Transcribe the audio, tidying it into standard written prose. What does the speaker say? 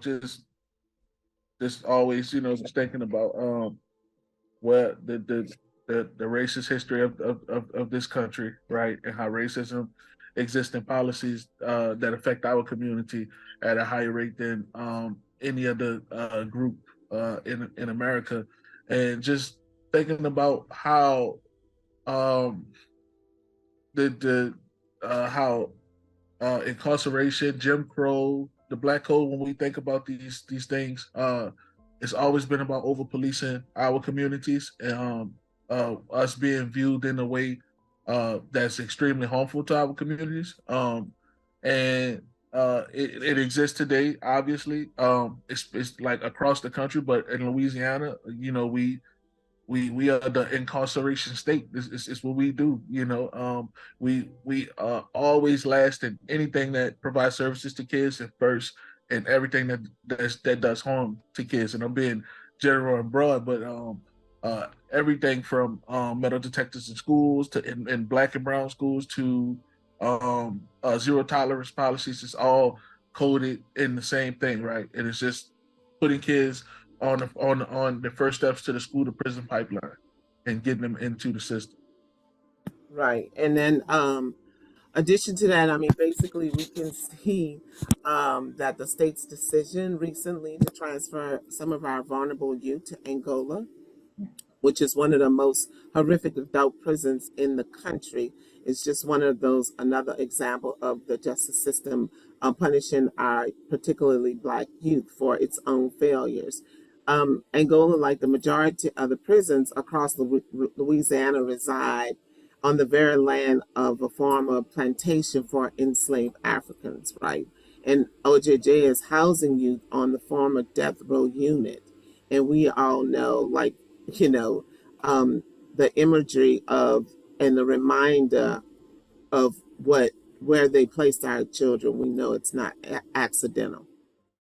just always, just thinking about where the racist history of this country, right, and how racism exists in policies that affect our community at a higher rate than any other group in America, and just thinking about how um, the how incarceration, Jim Crow, the Black Code. When we think about these things, it's always been about over policing our communities and us being viewed in a way that's extremely harmful to our communities. And it exists today, obviously. It's like across the country, but in Louisiana, we are the incarceration state. It's what we do. We always last in anything that provides services to kids, and first and everything that does harm to kids. And I'm being general and broad, but everything from metal detectors in schools to in black and brown schools to zero tolerance policies is all coded in the same thing, right? And it's just putting kids on the first steps to the school to prison pipeline and getting them into the system. Right. And then addition to that, I mean, basically we can see that the state's decision recently to transfer some of our vulnerable youth to Angola, which is one of the most horrific adult prisons in the country, is just one of those, another example of the justice system punishing our particularly Black youth for its own failures. Angola, like the majority of the prisons across Louisiana, reside on the very land of a former plantation for enslaved Africans, right? And OJJ is housing youth on the former death row unit. And we all know, like, the imagery of and the reminder of where they placed our children. We know it's not accidental.